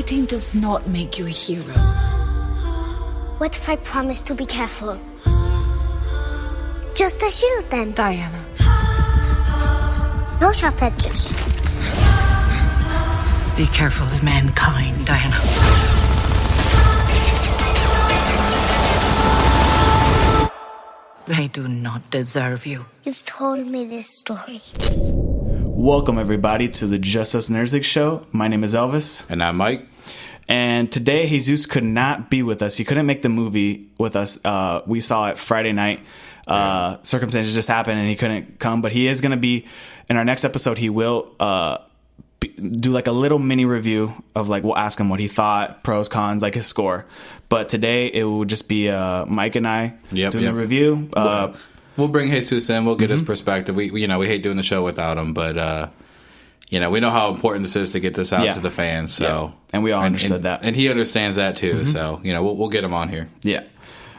Fighting does not make you a hero. What if I promise to be careful? Just a shield, then. Diana. No sharp edges. Be careful of mankind, Diana. They do not deserve you. You've told me this story. Welcome, everybody, to the Justus Nerds League Show. My name is Elvis. And I'm Mike. And today, Jesus could not be with us. He couldn't make the movie with us. We saw it Friday night. Circumstances just happened and he couldn't come. But he is going to be, in our next episode, he will do like a little mini review of like, we'll ask him what he thought, pros, cons, like his score. But today, it will just be Mike and I doing the review. We'll bring Jesus in. We'll get his perspective. We hate doing the show without him, but we know how important this is to get this out to the fans. So, and we all understood that, and he understands that too. So, we'll get him on here. Yeah.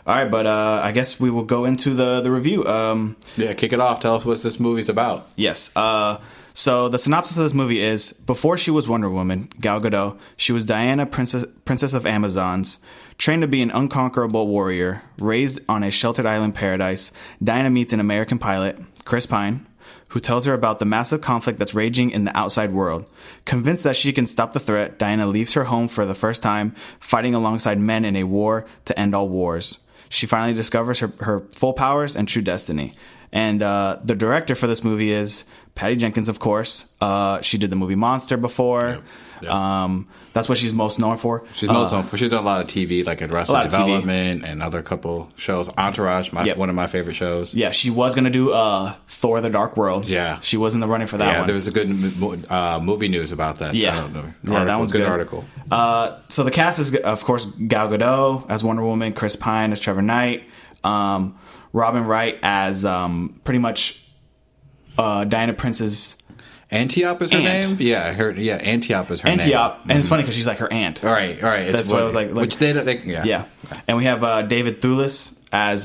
All right, but I guess we will go into the review. Kick it off. Tell us what this movie's about. Yes. So the synopsis of this movie is: before she was Wonder Woman, Gal Gadot, she was Diana, Princess of Amazons. Trained to be an unconquerable warrior, raised on a sheltered island paradise, Diana meets an American pilot, Chris Pine, who tells her about the massive conflict that's raging in the outside world. Convinced that she can stop the threat, Diana leaves her home for the first time, fighting alongside men in a war to end all wars. She finally discovers her full powers and true destiny. And the director for this movie is Patty Jenkins, of course. She did the movie Monster before. Yep. That's what she's most known for. She's most known for. She's done a lot of TV, like Arrested Development and other couple shows. Entourage, one of my favorite shows. Yeah, she was going to do Thor: The Dark World. Yeah. She was in the running for that one. Yeah, there was a good movie news about that. Yeah. That one's good. Article. So the cast is, of course, Gal Gadot as Wonder Woman, Chris Pine as Trevor Knight, Robin Wright as pretty much Diana Prince's Antiope is her name? Yeah, Antiope is her name. Antiope, and it's funny because she's like her aunt. All right. That's what I was like. Which yeah. And we have David Thewlis as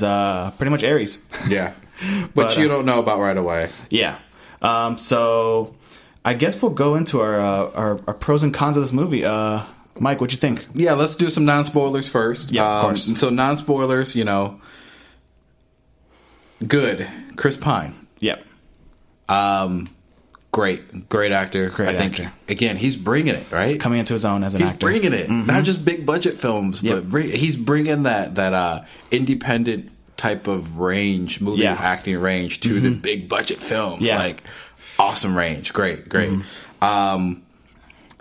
pretty much Ares. Yeah, but you don't know about right away. Yeah. So I guess we'll go into our pros and cons of this movie. Mike, what'd you think? Yeah, let's do some non-spoilers first. Yeah, of course. So non-spoilers, good. Chris Pine. Yep. Great actor. I think, again, he's bringing it, right? Coming into his own as an actor. He's bringing it. Mm-hmm. Not just big budget films, but he's bringing that independent type of range, acting range to the big budget films. Yeah. Like, awesome range. Great. Mm-hmm.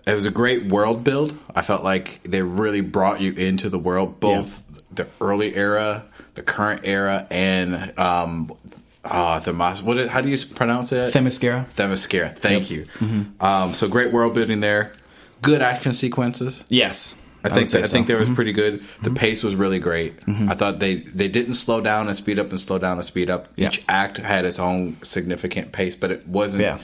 It was a great world build. I felt like they really brought you into the world, both the early era, the current era, and how do you pronounce it? Themyscira. Thank you. Mm-hmm. So great world building there. Good action sequences. Yes. I think there was pretty good. The pace was really great. Mm-hmm. I thought they didn't slow down and speed up and slow down and speed up. Yeah. Each act had its own significant pace, but it wasn't. Yeah.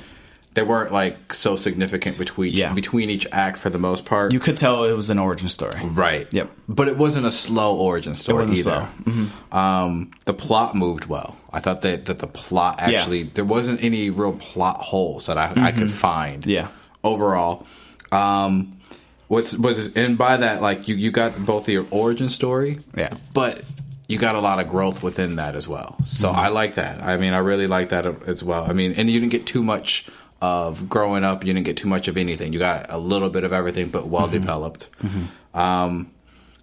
They weren't like so significant between each act for the most part. You could tell it was an origin story. Right. Yep. But it wasn't a slow origin story either. Slow. Mm-hmm. The plot moved well. I thought that the plot actually there wasn't any real plot holes that I could find. Yeah. Overall. And by that, like you got both the origin story, but you got a lot of growth within that as well. So I like that. I mean, I really like that as well. I mean, and you didn't get too much of growing up. You didn't get too much of anything. You got a little bit of everything, but well developed. Mm-hmm.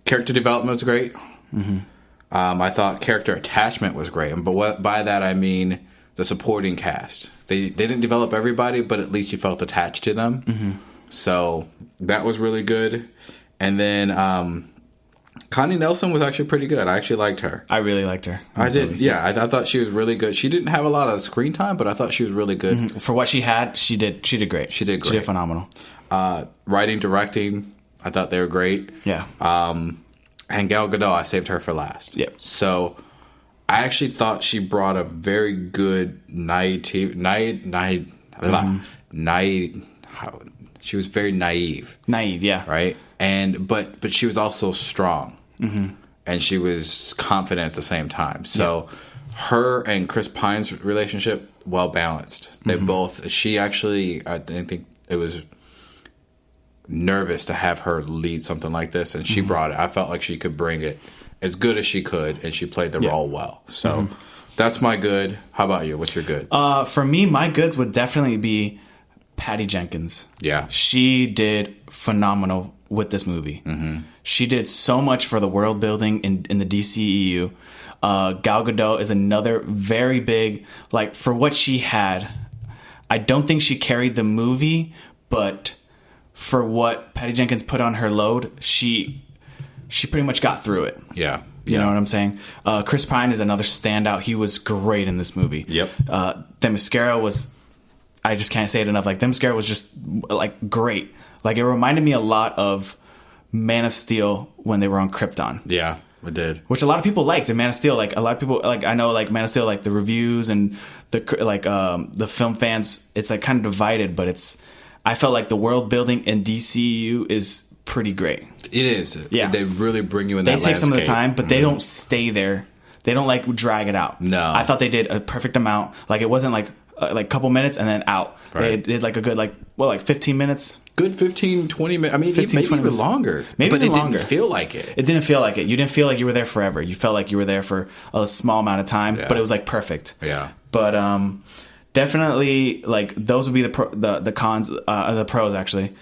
Character development was great. Mm-hmm. I thought character attachment was great. But by that, I mean the supporting cast. They didn't develop everybody, but at least you felt attached to them. Mm-hmm. So that was really good. And then Connie Nelson was actually pretty good. I actually liked her. I really liked her. I did. Yeah, I thought she was really good. She didn't have a lot of screen time, but I thought she was really good. Mm-hmm. For what she had, she did great. She did phenomenal. Writing, directing, I thought they were great. Yeah. And Gal Gadot, I saved her for last. Yep. So I actually thought she brought a very good she was very naive. Naive, yeah. Right? But she was also strong. Mm-hmm. And she was confident at the same time. So her and Chris Pine's relationship, well balanced. They both, she actually, I think it was nervous to have her lead something like this, and she brought it. I felt like she could bring it as good as she could, and she played the role well. So that's my good. How about you? What's your good? For me, my goods would definitely be Patty Jenkins. Yeah. She did phenomenal with this movie. She did so much for the world building in the DCEU. Gal Gadot is another very big, like, for what she had. I don't think she carried the movie, but for what Patty Jenkins put on her load, she pretty much got through it. Yeah. You know what I'm saying? Chris Pine is another standout. He was great in this movie. Yep. Themyscira was, I just can't say it enough. Like, Themyscira was just, like, great. Like, it reminded me a lot of Man of Steel when they were on Krypton. Yeah, it did. Which a lot of people liked in Man of Steel. Like, a lot of people, like, I know, like, Man of Steel, like, the reviews and the film fans, it's, like, kind of divided, but I felt like the world building in DCEU is pretty great. It is. Yeah. They really bring you in that landscape. They take some of the time, but they don't stay there. They don't, like, drag it out. No. I thought they did a perfect amount. Like, it wasn't, like a couple minutes and then out. Right. They did, like, a good, like 15 minutes? Good 15, 20 minutes. I mean, 15, maybe 20 even minutes. longer. Maybe but even it longer. didn't feel like it. It didn't feel like it. You didn't feel like you were there forever. You felt like you were there for a small amount of time, but it was, like, perfect. Yeah. But definitely, like, those would be the cons, the pros, actually.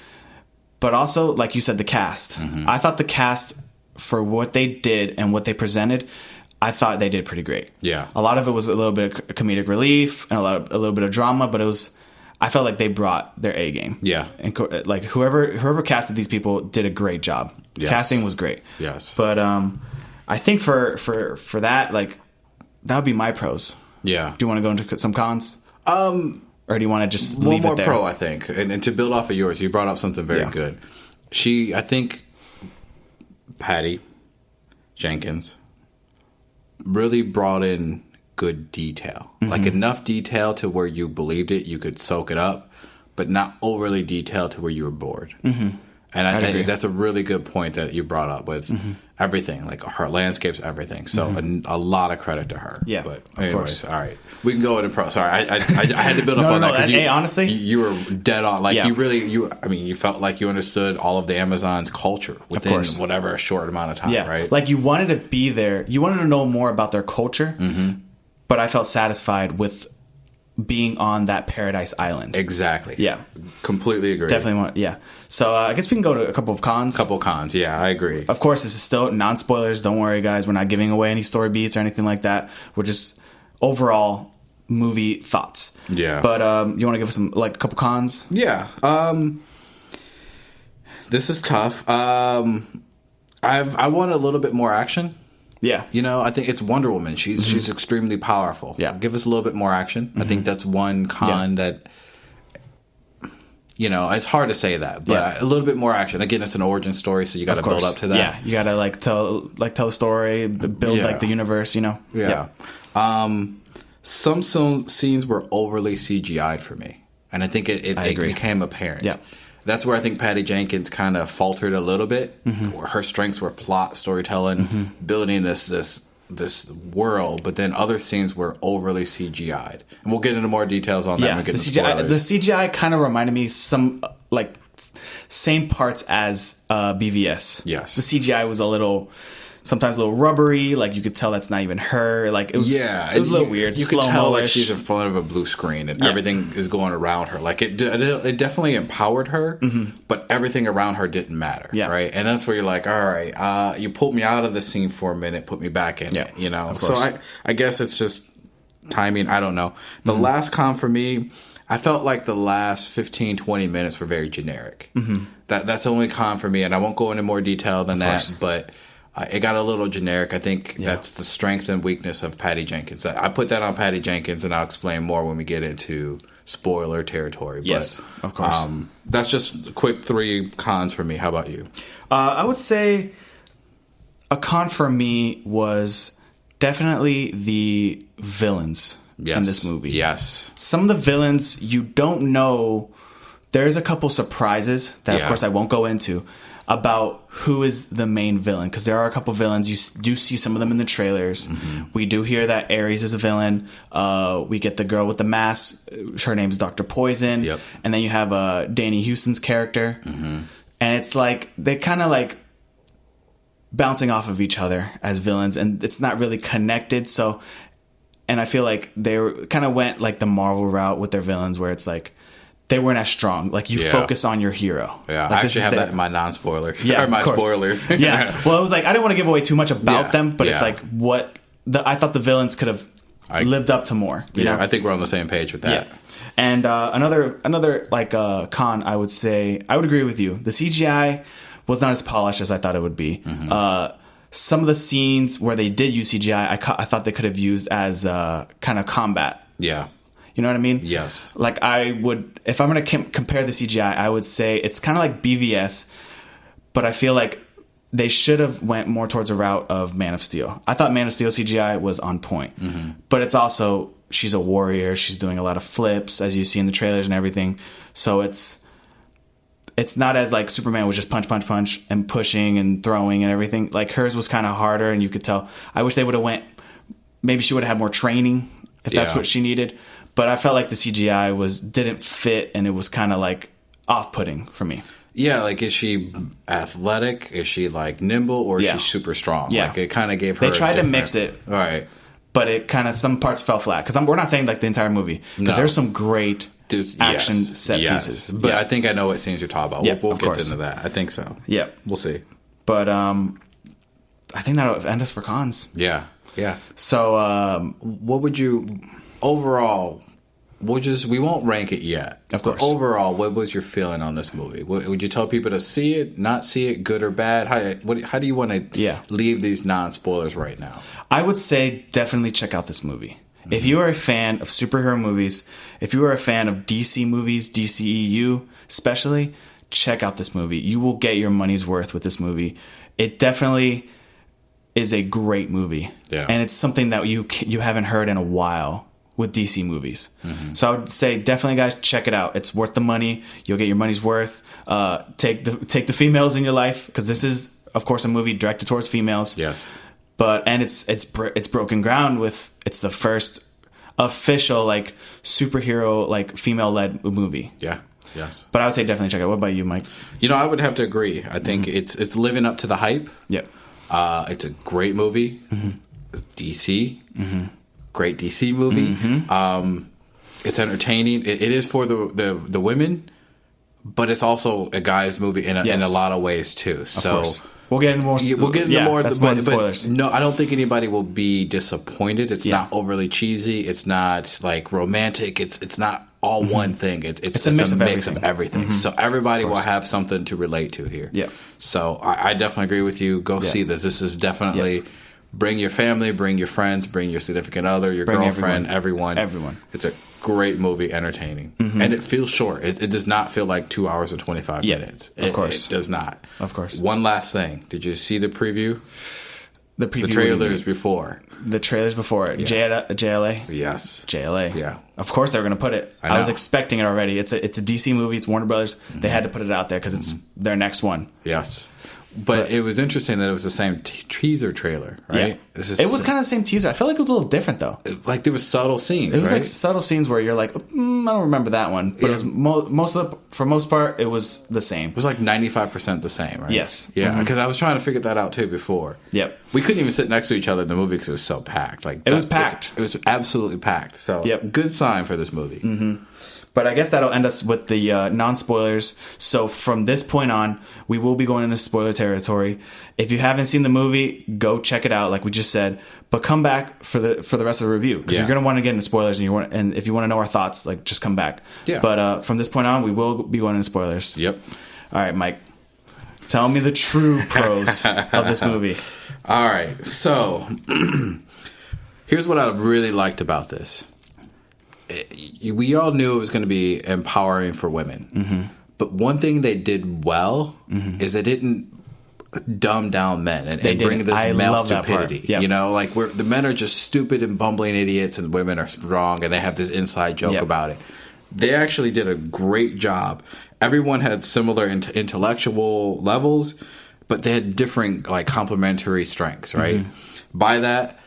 But also, like you said, the cast. I thought the cast, for what they did and what they presented, I thought they did pretty great. Yeah. A lot of it was a little bit of comedic relief and a little bit of drama, but I felt like they brought their A game. Yeah. And like whoever casted these people did a great job. Yes. Casting was great. Yes. But I think for that, like, that would be my pros. Yeah. Do you want to go into some cons? Or do you want to just leave One more it there? pro, I think. And to build off of yours, you brought up something very good. I think Patty Jenkins really brought in good detail. Like, enough detail to where you believed it, you could soak it up, but not overly detailed to where you were bored. And I think that's a really good point that you brought up with everything, like her landscapes, everything. So a lot of credit to her. Yeah, but of anyways, course. All right, we can go into pro. Sorry, I had to build up on that because honestly, you were dead on. Like, you felt like you understood all of the Amazon's culture within whatever a short amount of time. Yeah, right? Like, you wanted to be there. You wanted to know more about their culture. But I felt satisfied with being on that paradise island. Exactly. Yeah. Completely agree. Definitely want. So I guess we can go to a couple of cons. Yeah, I agree. Of course, this is still non-spoilers. Don't worry, guys. We're not giving away any story beats or anything like that. We're just overall movie thoughts. Yeah. But you want to give us a couple cons? Yeah. This is tough. I want a little bit more action. Yeah. You know, I think it's Wonder Woman. She's extremely powerful. Yeah. Give us a little bit more action. I think that's one con that, you know, it's hard to say that, but a little bit more action. Again, it's an origin story, so you got to build up to that. Yeah. You got to tell the story, build the universe, you know? Yeah. Some scenes were overly CGI'd for me, and I think it became apparent. Yeah. That's where I think Patty Jenkins kind of faltered a little bit. Her strengths were plot, storytelling, building this world, but then other scenes were overly CGI'd. And we'll get into more details on that when we get into spoilers. The CGI kind of reminded me some, like, same parts as BVS. Yes. The CGI was sometimes a little rubbery, like you could tell that's not even her. Like, it was a little weird. You could tell like she's in front of a blue screen and everything is going around her. Like, it definitely empowered her, but everything around her didn't matter. Yeah. Right. And that's where you're like, all right, you pulled me out of the scene for a minute, put me back in it, you know? So I guess it's just timing. I don't know. The last con for me, I felt like the last 15, 20 minutes were very generic. That's the only con for me. And I won't go into more detail than that, but it got a little generic. I think that's the strength and weakness of Patty Jenkins. I put that on Patty Jenkins, and I'll explain more when we get into spoiler territory. Yes, but, of course. That's just a quick 3 cons for me. How about you? I would say a con for me was definitely the villains in this movie. Yes. Some of the villains, you don't know. There's a couple surprises that, of course, I won't go into, about who is the main villain, because there are a couple villains. You do see some of them in the trailers. We do hear that Ares is a villain. We get the girl with the mask. Her name's Dr. Poison. And then you have Danny Houston's character. and it's like they kind of like bouncing off of each other as villains, and it's not really connected. So, and I feel like they kind of went like the Marvel route with their villains, where it's like they weren't as strong. Like you focus on your hero. Yeah, like, I actually have that in my non-spoilers. Yeah, or my spoilers. Yeah. Well, it was like I didn't want to give away too much about them, but it's like I thought the villains could have lived up to more. You know? I think we're on the same page with that. Yeah. And another like con, I would say, I would agree with you. The CGI was not as polished as I thought it would be. Mm-hmm. Some of the scenes where they did use CGI, I thought they could have used as kind of combat. Yeah. You know what I mean? Yes. Like I would, if I'm going to compare the CGI, I would say it's kind of like BVS, but I feel like they should have went more towards a route of Man of Steel. I thought Man of Steel CGI was on point, but it's also, she's a warrior. She's doing a lot of flips, as you see in the trailers and everything. So it's not as like Superman was just punch, punch, punch and pushing and throwing and everything. Like hers was kind of harder, and you could tell. I wish they would have went. Maybe she would have had more training if that's what she needed. But I felt like the CGI didn't fit, and it was kind of like off-putting for me. Yeah, like is she athletic? Is she like nimble, or is she super strong? Yeah, like it kind of gave her. They tried to mix it, right? But it kind of some parts fell flat because we're not saying like the entire movie because there's some great action set pieces. But I think I know what scenes you're talking about. We'll get into that. I think so. Yeah, we'll see. But I think that'll end us for cons. Yeah. So what would you overall? We won't rank it yet. Of course. But overall, what was your feeling on this movie? Would you tell people to see it, not see it, good or bad? How do you want to leave these non-spoilers right now? I would say definitely check out this movie. Mm-hmm. If you are a fan of superhero movies, if you are a fan of DC movies, DCEU especially, check out this movie. You will get your money's worth with this movie. It definitely is a great movie. Yeah. And it's something that you haven't heard in a while with DC movies. Mm-hmm. So I would say definitely, guys, check it out. It's worth the money. You'll get your money's worth. Take the females in your life, because this is, of course, a movie directed towards females. Yes. And it's broken ground with, it's the first official like superhero like female led movie. Yeah. Yes. But I would say definitely check it out. What about you, Mike? I would have to agree. I think it's living up to the hype. Yep. It's a great movie. Mm-hmm. DC. Mm-hmm. Great DC movie. Mm-hmm. It's entertaining. It is for the women, but it's also a guy's movie in a lot of ways too. So of course. We'll get into more. That's more spoilers. No, I don't think anybody will be disappointed. It's not overly cheesy. It's not like romantic. It's not all one thing. It's a mix of everything. Mm-hmm. So everybody will have something to relate to here. Yeah. So I definitely agree with you. Go see this. This is definitely. Bring your family, bring your friends, bring your significant other, your girlfriend, everyone. It's a great movie, entertaining. Mm-hmm. And it feels short. It does not feel like 2 hours and 25 minutes. Of course. It does not. Of course. One last thing. Did you see the preview? The trailers before. The trailers before it. Yeah. JLA? Yes. JLA. Yeah. Of course they were going to put it. I was expecting it already. It's a DC movie. It's Warner Brothers. Mm-hmm. They had to put it out there because it's their next one. Yes. But it was interesting that it was the same teaser trailer, right? Yeah. It was kind of the same teaser. I felt like it was a little different, though. Like there was subtle scenes, It was like subtle scenes where you're like, I don't remember that one. But it was for most part, it was the same. It was like 95% the same, right? Yes. Yeah, because I was trying to figure that out, too, before. Yep. We couldn't even sit next to each other in the movie because it was so packed. Like it was packed. It was absolutely packed. So good sign for this movie. Mm-hmm. But I guess that'll end us with the non-spoilers. So from this point on, we will be going into spoiler territory. If you haven't seen the movie, go check it out, like we just said. But come back for the rest of the review, because you're going to want to get into spoilers, and if you want to know our thoughts, like just come back. Yeah. But from this point on, we will be going into spoilers. Yep. All right, Mike. Tell me the true pros of this movie. All right. So here's what I really liked about this. We all knew it was going to be empowering for women. Mm-hmm. But one thing they did well is they didn't dumb down men and bring this male stupidity. Yep. Like the men are just stupid and bumbling idiots, and women are strong, and they have this inside joke about it. They actually did a great job. Everyone had similar intellectual levels, but they had different like complementary strengths, right? Mm-hmm. By that,